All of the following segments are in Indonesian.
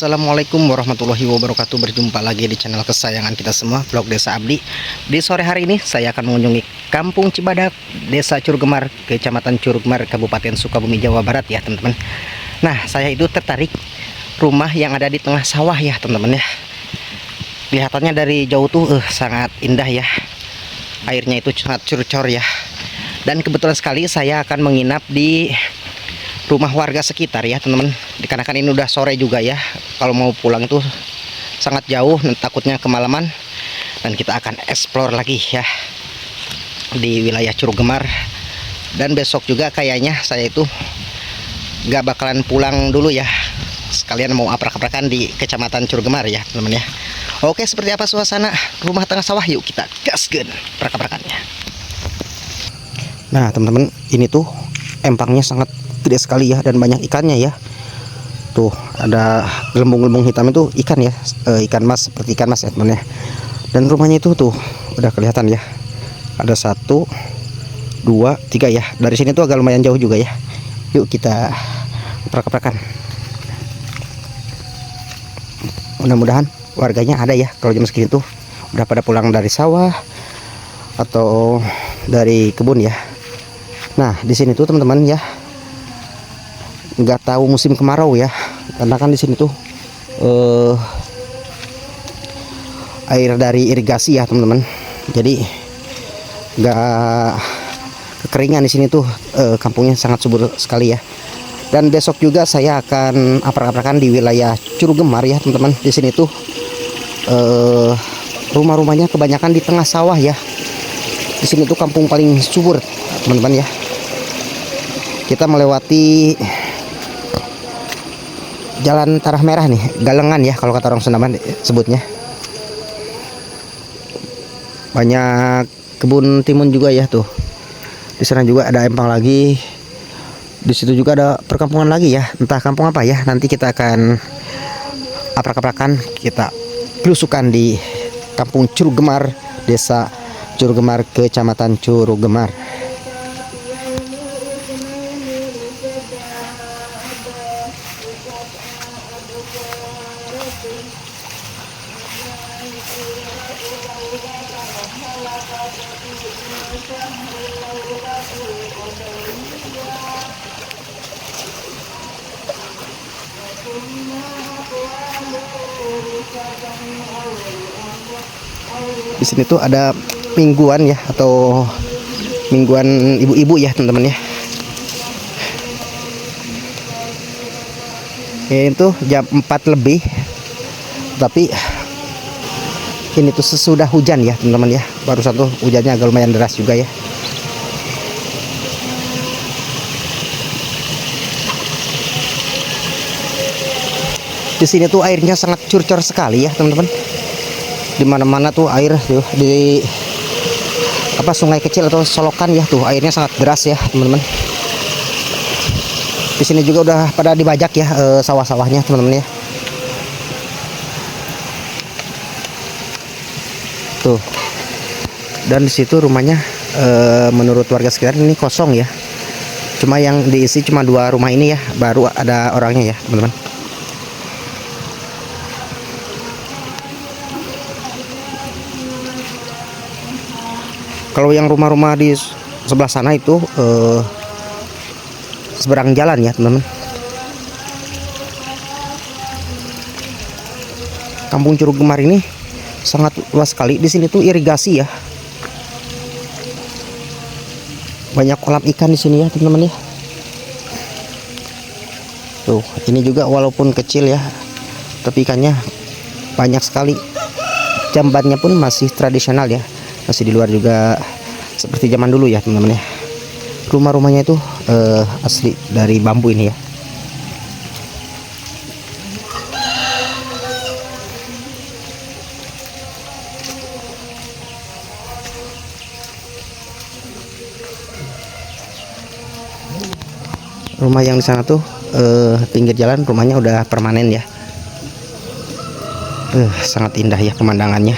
Assalamualaikum warahmatullahi wabarakatuh. Berjumpa lagi di channel kesayangan kita semua, Vlog Desa Abdi. Di sore hari ini saya akan mengunjungi Kampung Cibadak, Desa Curuggemar, Kecamatan Curuggemar, Kabupaten Sukabumi, Jawa Barat ya teman-teman. Nah, saya itu tertarik rumah yang ada di tengah sawah ya teman-teman ya. Kelihatannya dari jauh tuh sangat indah ya. Airnya itu sangat curcor ya. Dan kebetulan sekali saya akan menginap di rumah warga sekitar ya teman-teman, dikarenakan ini udah sore juga ya. Kalau mau pulang itu sangat jauh dan takutnya kemalaman. Dan kita akan explore lagi ya di wilayah Curuggemar. Dan besok juga kayaknya saya itu nggak bakalan pulang dulu ya, sekalian mau aprak-aprakan di Kecamatan Curuggemar ya teman-teman ya. Oke, seperti apa suasana rumah tengah sawah, yuk kita gaskeun aprak-aprakannya. Nah teman-teman, ini tuh empangnya sangat gede sekali ya, dan banyak ikannya ya. Tuh ada gelembung-gelembung hitam itu ikan ya, ikan mas, seperti ikan mas ya teman ya. Dan rumahnya itu tuh udah kelihatan ya, ada 1, 2, 3 ya. Dari sini tuh agak lumayan jauh juga ya. Yuk kita prak-prakan. Mudah-mudahan warganya ada ya. Kalau jam segini tuh udah pada pulang dari sawah atau dari kebun ya. Nah di sini tuh teman-teman ya, nggak tahu musim kemarau ya, karena kan di sini tuh air dari irigasi ya teman-teman, jadi nggak kekeringan di sini tuh. Kampungnya sangat subur sekali ya. Dan besok juga saya akan aprak-aprakan di wilayah Curuggemar ya teman-teman. Di sini tuh rumah-rumahnya kebanyakan di tengah sawah ya. Di sini tuh kampung paling subur teman-teman ya. Kita melewati Jalan Tanah Merah nih, Galengan ya kalau kata orang Sunda sebutnya. Banyak kebun timun juga ya tuh. Di sana juga ada empang lagi. Di situ juga ada perkampungan lagi ya. Entah kampung apa ya. Nanti kita akan aprak-aprakan, kita belusukan di Kampung Curuggemar, Desa Curuggemar, Kecamatan Curuggemar. Di sini tuh ada mingguan ya, atau mingguan ibu-ibu ya teman-teman ya. Ini tuh jam 4 lebih, tapi ini tuh sesudah hujan ya teman-teman ya. Barusan tuh hujannya agak lumayan deras juga ya. Di sini tuh airnya sangat curcor sekali ya teman-teman. Di mana-mana tuh air tuh, di sungai kecil atau solokan ya tuh airnya sangat deras ya teman-teman. Di sini juga udah pada dibajak ya sawah-sawahnya teman-teman ya. Tuh. Dan di situ rumahnya menurut warga sekitar ini kosong ya. Cuma yang diisi cuma 2 rumah ini ya, baru ada orangnya ya teman-teman. Kalau yang rumah-rumah di sebelah sana itu seberang jalan ya teman-teman. Kampung Curuggemar ini sangat luas sekali. Di sini tuh irigasi ya. Banyak kolam ikan di sini ya teman-teman ya. Tuh, ini juga walaupun kecil ya, tapi ikannya banyak sekali. Jambannya pun masih tradisional ya. Masih di luar juga seperti zaman dulu ya teman-teman ya. Rumah-rumahnya itu asli dari bambu ini ya. Rumah yang di sana tuh pinggir jalan, rumahnya udah permanen ya. Sangat indah ya pemandangannya.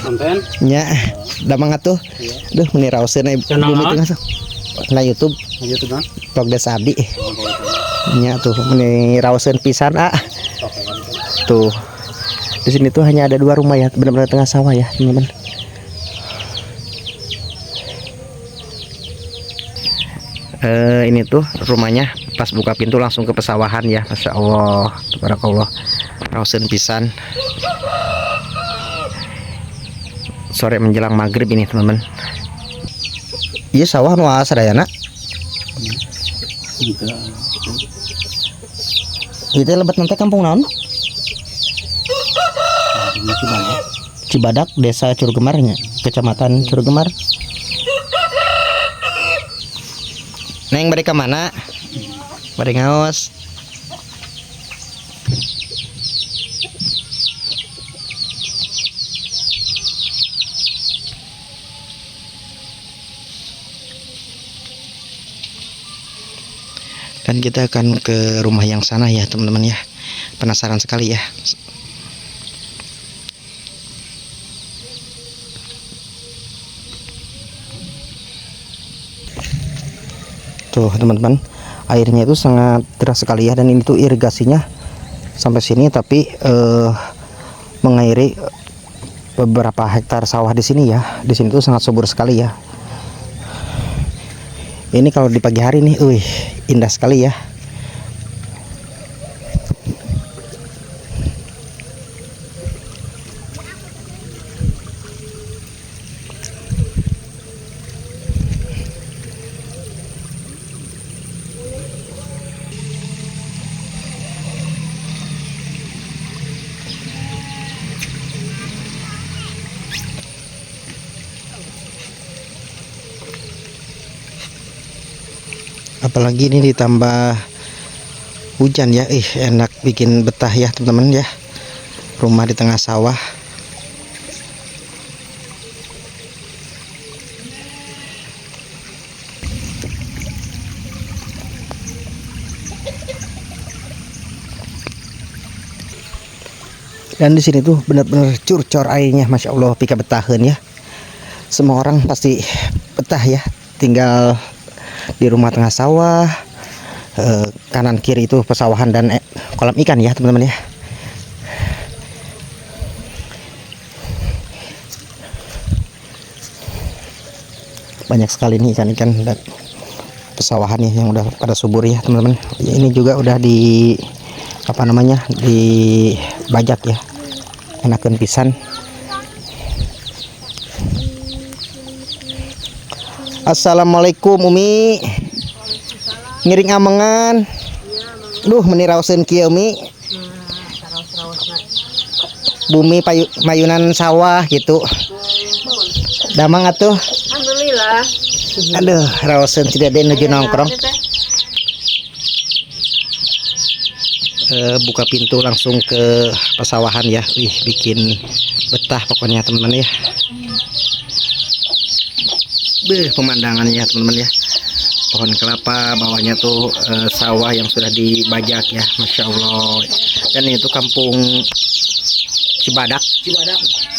Konten? Ya, damang atuh. Duh meni raoseun bumi tengah sok. Na YouTube. YouTube kan? Vlog Desa Abdi. Nya tuh meni raoseun pisan Tuh. Di sini tuh hanya ada 2 rumah ya, benar-benar tengah sawah ya, teman-teman. Ini tuh rumahnya pas buka pintu langsung ke pesawahan ya. Masya Allah, tabarakallah. Raoseun pisan. Sore menjelang maghrib ini teman-teman. Iya sawah nu sadayana. Itu lebat nanti kampung naon? Cibadak, Desa Curuggemarnya, Kecamatan Curuggemar. Neng bari ka mana? Bari ngaos. Dan kita akan ke rumah yang sana ya teman-teman ya. Penasaran sekali ya. Tuh teman-teman, airnya itu sangat deras sekali ya, dan ini tuh irigasinya sampai sini, tapi mengairi beberapa hektar sawah di sini ya. Di sini tuh sangat subur sekali ya. Ini kalau di pagi hari nih, indah sekali ya. Apalagi ini ditambah hujan ya, enak bikin betah ya teman-teman ya. Rumah di tengah sawah. Dan di sini tuh benar-benar curcor airnya, masya Allah, pika betahan ya. Semua orang pasti betah ya, tinggal di rumah tengah sawah. Kanan kiri itu pesawahan dan kolam ikan ya teman-teman ya. Banyak sekali nih ikan-ikan dan pesawahan ya yang udah pada subur ya teman-teman. Ini juga udah di dibajak ya, enakeun pisan. Assalamualaikum Umi. Ngiring amengan. Duh meni raoseun kieu Umi. Bumi mayunan sawah gitu. Damang atuh. Alhamdulillah. Aduh, raoseun tidak ada nuju nongkrong. Buka pintu langsung ke pesawahan ya. Bikin betah pokoknya teman-teman ya. Pemandangannya teman-teman ya, pohon kelapa, bawahnya tuh sawah yang sudah dibajak ya, masya Allah. Dan itu kampung Cibadak,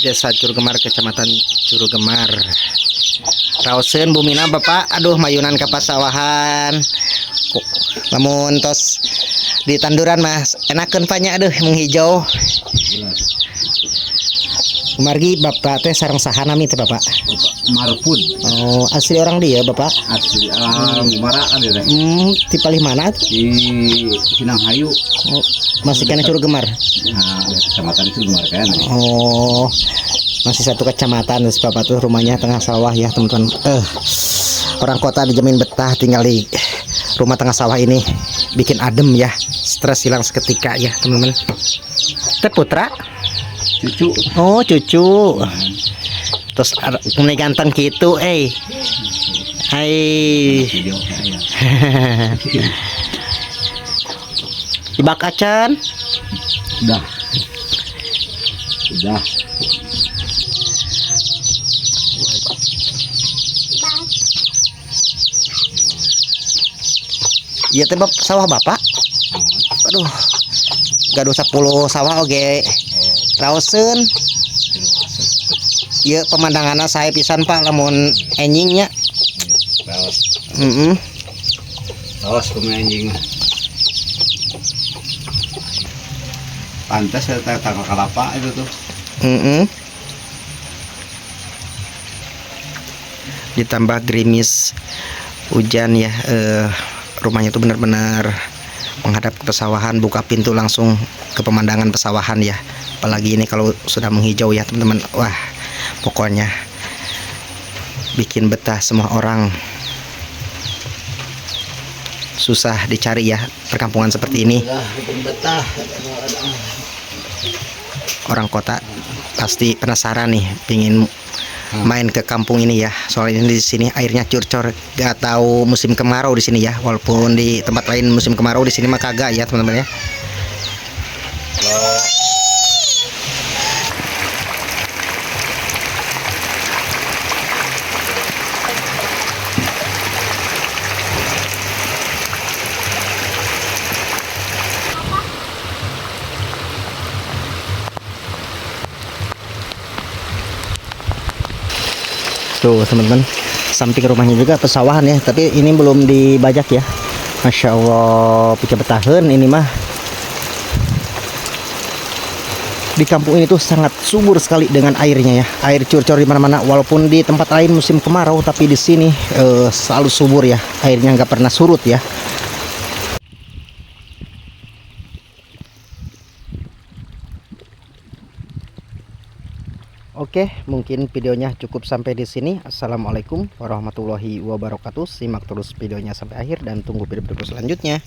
Desa Curuggemar, Kecamatan Curuggemar. Raoseun bumina Bapak, aduh mayunan ka pasawahan. Lamun tos di tanduran mas, enakeun panya, aduh menghijau. Margi Bapak teh sareng saha nami teh Bapak? Marpud. Oh, asli orang dia Bapak? Asli Mara ada deh. Di palih mana? Di Sinanghayu. Oh, masih kena Curuggemar. Nah, kecamatan Curuggemar kan. Oh, masih satu kecamatan terus Bapak tuh rumahnya tengah sawah ya teman-teman. Orang kota dijamin betah tinggal di rumah tengah sawah ini, bikin adem ya, stres hilang seketika ya teman-teman. Teh Putra? Cucu. Oh cucu. Terus mulai ganteng gitu, Hai. Ibak acan. Udah. Iya teh sawah Bapak. Aduh. Gaduh 10 sawah oge. Raoseun Iya pemandangannya saya pisan Pak lamun enjingnya. Bawas. Heeh. Bawas pemain anjing mah. Pantas ya tangkal kelapa itu tuh. Heeh. Ditambah gerimis hujan ya, rumahnya tuh benar-benar menghadap ke pesawahan, buka pintu langsung ke pemandangan pesawahan ya. Apalagi ini kalau sudah menghijau ya teman-teman. Wah, pokoknya bikin betah semua orang. Susah dicari ya perkampungan seperti ini. Orang kota pasti penasaran nih, pingin main ke kampung ini ya. Soalnya di sini airnya curcor, gak tahu musim kemarau di sini ya. Walaupun di tempat lain musim kemarau, di sini mah kagak ya teman-teman ya. Tuh teman-teman, samping rumahnya juga pesawahan ya, tapi ini belum dibajak ya. Masya Allah, pikir betahan ini mah. Di kampung ini tuh sangat subur sekali dengan airnya ya, air curcor di mana-mana. Walaupun di tempat lain musim kemarau, tapi di sini selalu subur ya, airnya nggak pernah surut ya. Oke, mungkin videonya cukup sampai di sini. Assalamualaikum warahmatullahi wabarakatuh. Simak terus videonya sampai akhir dan tunggu video-video selanjutnya.